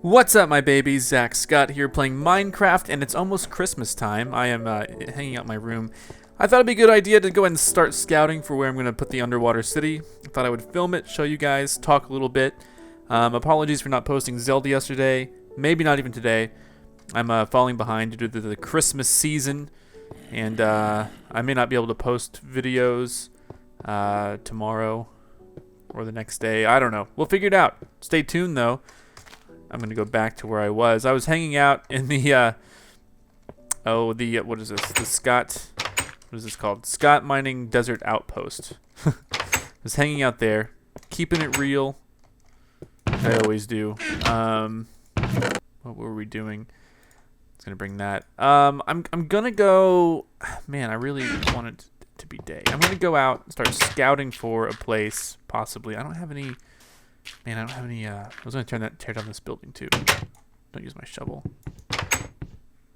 What's up, my babies? ZackScott here playing Minecraft, and it's almost Christmas time. I am hanging out in my room. I thought it'd be a good idea to go ahead and start scouting for where I'm going to put the underwater city. I thought I would film it, show you guys, talk a little bit. Apologies for not posting Zelda yesterday, maybe not even today. I'm falling behind due to the Christmas season, and I may not be able to post videos tomorrow or the next day. I don't know. We'll figure it out. Stay tuned, though. I'm going to go back to where I was. I was hanging out in the, what is this? The Scott, what is this called? Scott Mining Desert Outpost. I was hanging out there, keeping it real, like I always do. What were we doing? I was going to bring that. I'm going to go, man, I really wanted to be day. I'm going to go out and start scouting for a place, possibly. I don't have any... Man, I don't have any, I was going to tear down this building, too. Don't use my shovel.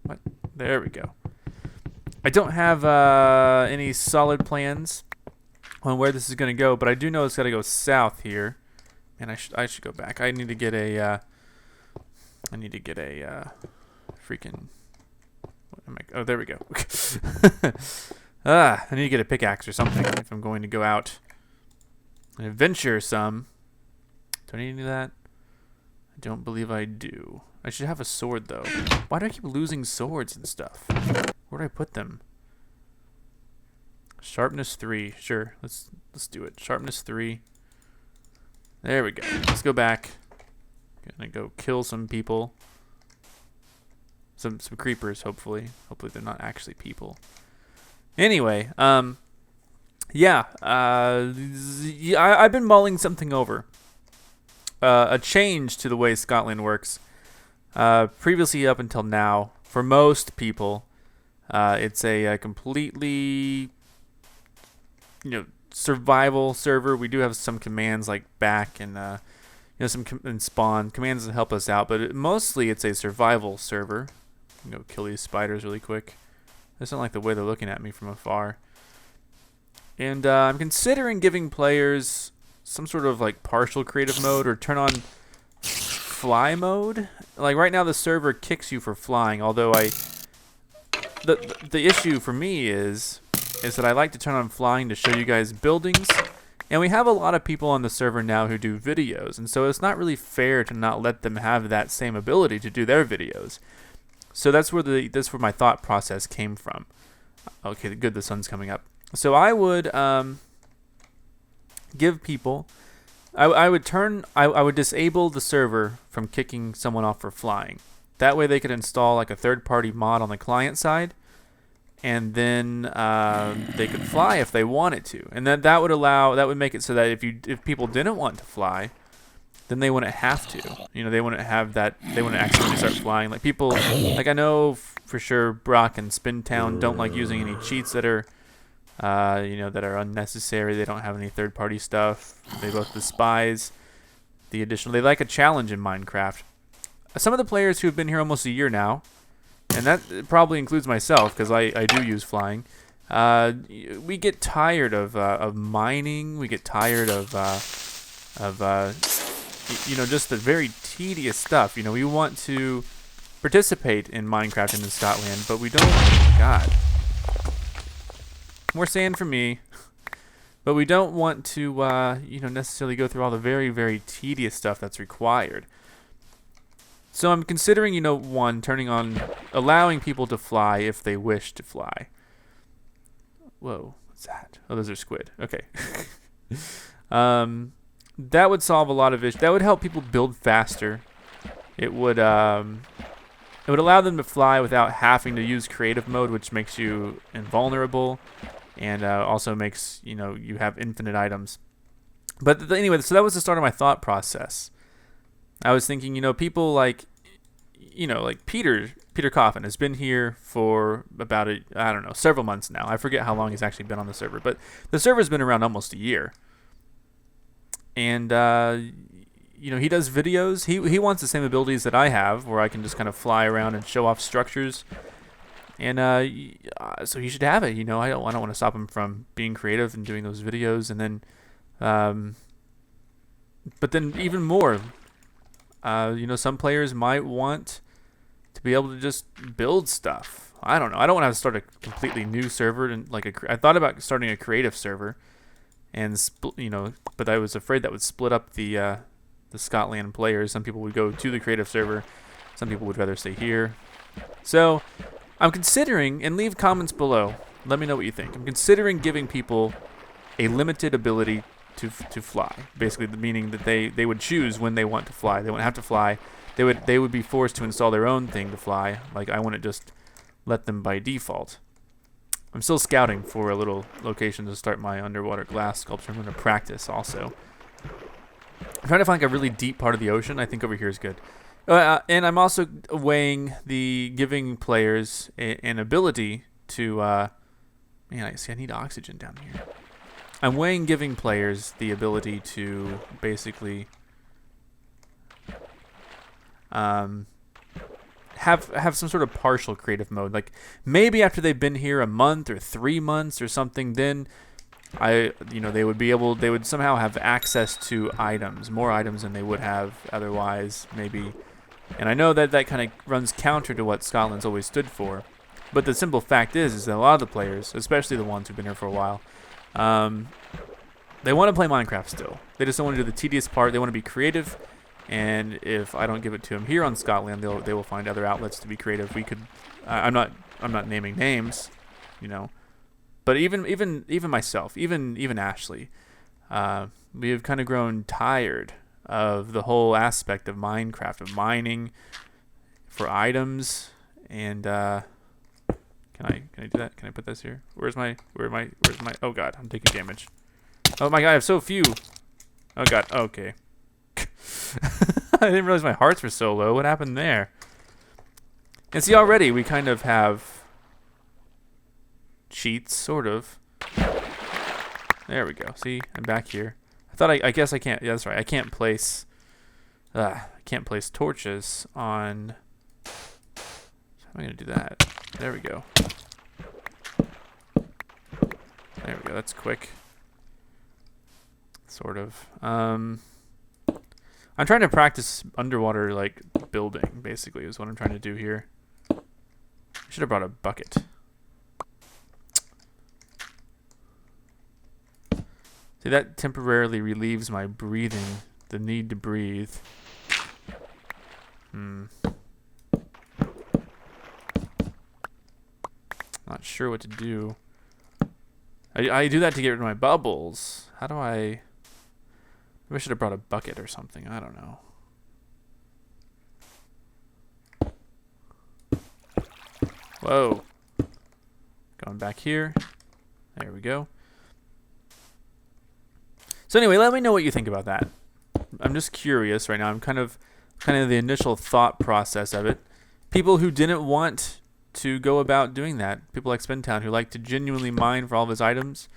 What? There we go. I don't have any solid plans on where this is going to go, but I do know it's got to go south here. And I should go back. I need to get a, freaking, what am I, oh, there we go. I need to get a pickaxe or something if I'm going to go out and adventure some. Do I need any of that? I don't believe I do. I should have a sword, though. Why do I keep losing swords and stuff? Where do I put them? Sharpness 3. Sure, let's do it. Sharpness 3. There we go. Let's go back. Gonna go kill some people. Some creepers, hopefully. Hopefully they're not actually people. Anyway, yeah. I've been mulling something over. A change to the way Scotland works. Previously, up until now, for most people, it's a completely, survival server. We do have some commands like back and and spawn commands that help us out, but mostly it's a survival server. Kill these spiders really quick. I just don't like the way they're looking at me from afar. And I'm considering giving players some sort of like partial creative mode or turn on fly mode. Like right now the server kicks you for flying, although the issue for me is that I like to turn on flying to show you guys buildings, and we have a lot of people on the server now who do videos, and so it's not really fair to not let them have that same ability to do their videos. So that's where my thought process came from. Okay, good, the sun's coming up. So I would give people, I would disable the server from kicking someone off for flying. That way they could install like a third-party mod on the client side, and then they could fly if they wanted to. And that would make it so that if people didn't want to fly, then they wouldn't have to. They wouldn't have that. They wouldn't accidentally start flying. Like people, like I know for sure Brock and Spintown don't like using any cheats that are that are unnecessary. They don't have any third-party stuff. They both despise the additional. They like a challenge in Minecraft. Some of the players who have been here almost a year now, and that probably includes myself because I do use flying. We get tired of mining. We get tired of just the very tedious stuff. We want to participate in Minecraft and in Scotland, but we don't. God. More sand for me, but we don't want to, necessarily go through all the very, very tedious stuff that's required. So I'm considering, allowing people to fly if they wish to fly. Whoa, what's that? Oh, those are squid. Okay. That would solve a lot of issues. That would help people build faster. It would allow them to fly without having to use creative mode, which makes you invulnerable. And also makes, you have infinite items. But anyway, so that was the start of my thought process. I was thinking, people like Peter Coffin has been here for about, several months now. I forget how long he's actually been on the server. But the server's been around almost a year. And, he does videos. He wants the same abilities that I have, where I can just kind of fly around and show off structures. And so he should have it. I don't want to stop him from being creative and doing those videos. And then, but then even more, You know, some players might want to be able to just build stuff. I don't know. I don't want to start a completely new server and I thought about starting a creative server, and you know, but I was afraid that would split up the Scotland players. Some people would go to the creative server. Some people would rather stay here. So I'm considering, and leave comments below. Let me know what you think. I'm considering giving people a limited ability to fly. Basically, meaning that they would choose when they want to fly. They wouldn't have to fly. They would be forced to install their own thing to fly. Like, I wouldn't just let them by default. I'm still scouting for a little location to start my underwater glass sculpture. I'm going to practice also. I'm trying to find like a really deep part of the ocean. I think over here is good. And I'm also weighing giving players an ability to... man, I need oxygen down here. I'm weighing giving players the ability to basically have some sort of partial creative mode. Like, maybe after they've been here a month or 3 months or something, then they would somehow have access to items, more items than they would have otherwise, maybe. And I know that kind of runs counter to what Scotland's always stood for. But the simple fact is that a lot of the players, especially the ones who've been here for a while, they want to play Minecraft still. They just don't want to do the tedious part. They want to be creative. And if I don't give it to them here on Scotland, they will find other outlets to be creative. We could, I'm not naming names, you know, but even myself, even Ashley, we have kind of grown tired of the whole aspect of Minecraft, of mining for items. And can I do that? Can I put this here? Where's my? Oh God, I'm taking damage. Oh my God, I have so few. Oh God. Okay. I didn't realize my hearts were so low. What happened there? And see, already we kind of have cheats, sort of. There we go. See, I'm back here. I guess I can't. Yeah, that's right. I can't place torches on. How am I gonna do that? There we go. There we go. That's quick. Sort of. I'm trying to practice underwater, like, building, basically, is what I'm trying to do here. I should have brought a bucket. See, that temporarily relieves my breathing, the need to breathe. Not sure what to do. I do that to get rid of my bubbles. How do I... Maybe I should have brought a bucket or something. I don't know. Whoa. Going back here. There we go. So anyway, let me know what you think about that. I'm just curious right now. I'm kind of the initial thought process of it. People who didn't want to go about doing that. People like Spintown who like to genuinely mine for all of his items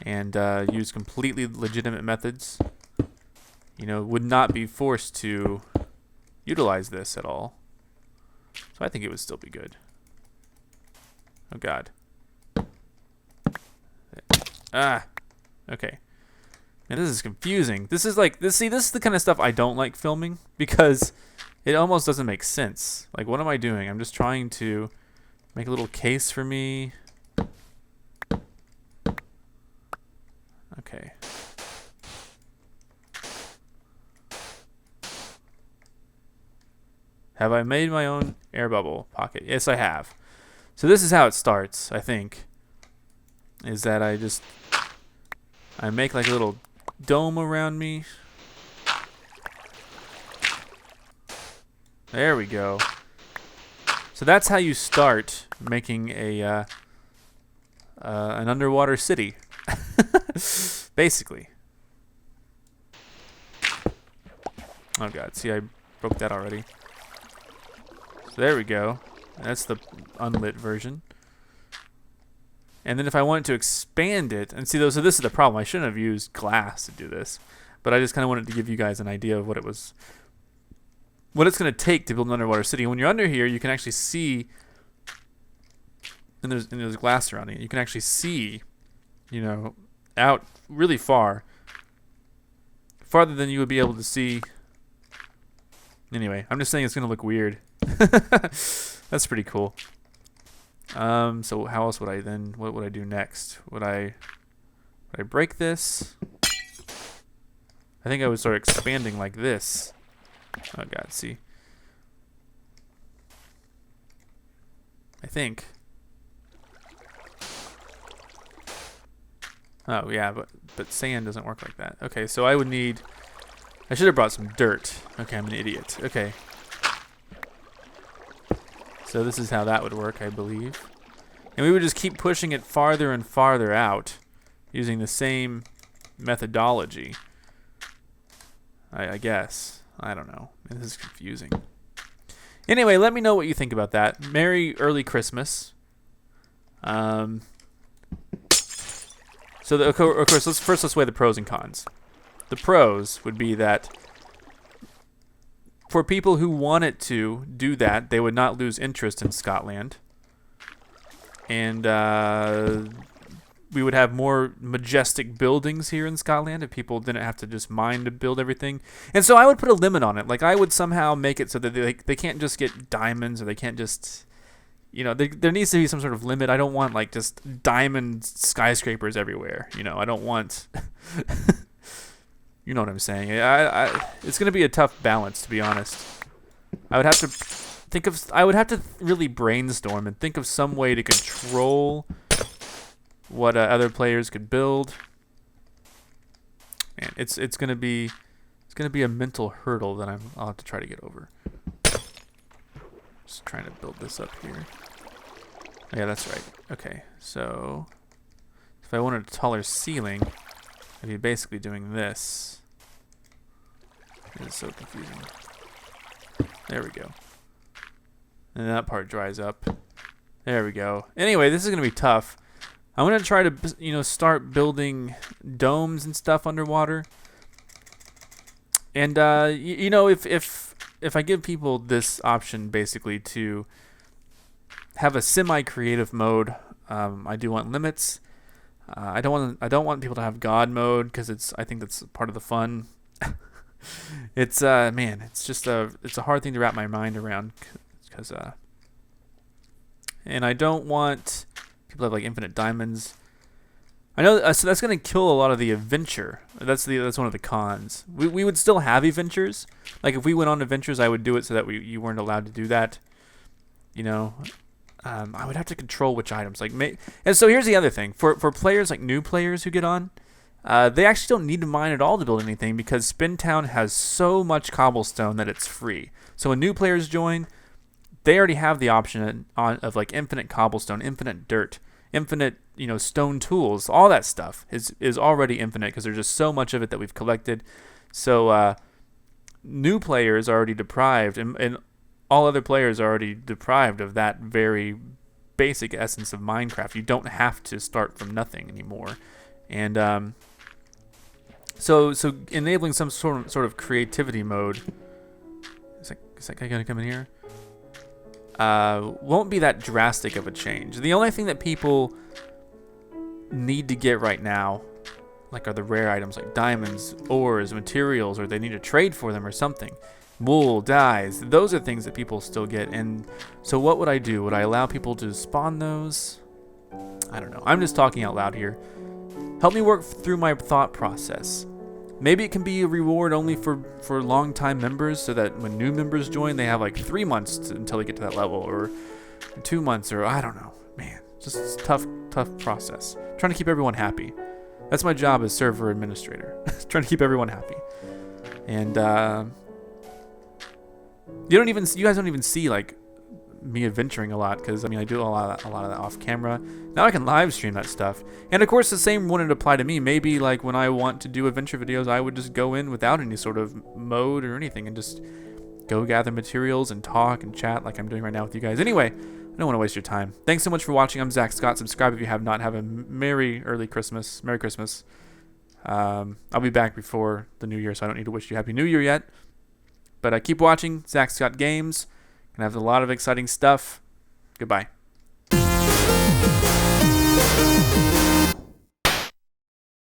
and use completely legitimate methods. You know, would not be forced to utilize this at all. So I think it would still be good. Oh God. Ah. Okay. Man, this is confusing. This is like this. See, this is the kind of stuff I don't like filming because it almost doesn't make sense. Like, what am I doing? I'm just trying to make a little case for me. Okay. Have I made my own air bubble pocket? Yes, I have. So this is how it starts, I think. Is that I make like a little dome around me. There we go. So that's how you start making an underwater city. Basically. Oh God, see, I broke that already. So there we go. That's the unlit version. And then if I wanted to expand it, and see, so this is the problem. I shouldn't have used glass to do this, but I just kind of wanted to give you guys an idea of what it's going to take to build an underwater city. And when you're under here, you can actually see, and there's glass surrounding it. You can actually see, you know, out really far, farther than you would be able to see Anyway, I'm just saying it's gonna look weird. That's pretty cool. So how else would I then? What would I do next? Would I break this? I think I would start expanding like this. Oh god, see. I think. Oh yeah, but sand doesn't work like that. Okay, so I would need. I should have brought some dirt. Okay, I'm an idiot. Okay. So this is how that would work, I believe. And we would just keep pushing it farther and farther out using the same methodology. I guess. I don't know. This is confusing. Anyway, let me know what you think about that. Merry early Christmas. So of course, let's weigh the pros and cons. The pros would be that for people who wanted to do that, they would not lose interest in Scotland. And we would have more majestic buildings here in Scotland if people didn't have to just mine to build everything. And so I would put a limit on it. Like I would somehow make it so that they can't just get diamonds, or they can't just, you know, there needs to be some sort of limit. I don't want like just diamond skyscrapers everywhere. You know, I don't want. You know what I'm saying? It's going to be a tough balance, to be honest. I would have to really brainstorm and think of some way to control what other players could build. Man, it's gonna be a mental hurdle that I'll have to try to get over. Just trying to build this up here. Yeah, that's right. Okay, so if I wanted a taller ceiling, I'd be basically doing this. This is so confusing. There we go. And that part dries up. There we go. Anyway, this is gonna be tough. I'm gonna try to, you know, start building domes and stuff underwater. And you know, if I give people this option, basically to have a semi-creative mode, I do want limits. I don't want people to have God mode because I think that's part of the fun. It's man, it's a hard thing to wrap my mind around because and I don't want people have like infinite diamonds. I know, so that's gonna kill a lot of the adventure. That's one of the cons. We would still have adventures. Like if we went on adventures, I would do it so that you weren't allowed to do that. You know, I would have to control which items. And so here's the other thing for players, like new players who get on, they actually don't need to mine at all to build anything because Spin Town has so much cobblestone that it's free. So when new players join, they already have the option of like infinite cobblestone, infinite dirt, infinite, you know, stone tools. All that stuff is already infinite because there's just so much of it that we've collected. So new players are already deprived, and all other players are already deprived of that very basic essence of Minecraft. You don't have to start from nothing anymore, and so enabling some sort of creativity mode. Is that guy gonna come in here? Won't be that drastic of a change. The only thing that people need to get right now, like, are the rare items like diamonds, ores, materials, or they need to trade for them or something. Wool, dyes, those are things that people still get. And so what would I do? Would I allow people to spawn those? I don't know. I'm just talking out loud here. Help me work through my thought process. Maybe it can be a reward only for long-time members, so that when new members join, they have like 3 months until they get to that level, or 2 months, or I don't know. Man, just a tough process. Trying to keep everyone happy. That's my job as server administrator. Trying to keep everyone happy. And you guys don't even see like me adventuring a lot, because I mean I do a lot of that off camera. Now I can live stream that stuff, and of course the same wouldn't apply to me. Maybe like when I want to do adventure videos, I would just go in without any sort of mode or anything and just go gather materials and talk and chat like I'm doing right now with you guys. Anyway, I don't want to waste your time. Thanks so much for watching. I'm ZackScott. Subscribe if you have not. Have a merry early Christmas. Merry Christmas. I'll be back before the New Year, so I don't need to wish you Happy New Year yet. But keep watching ZackScottGames. Gonna have a lot of exciting stuff. Goodbye.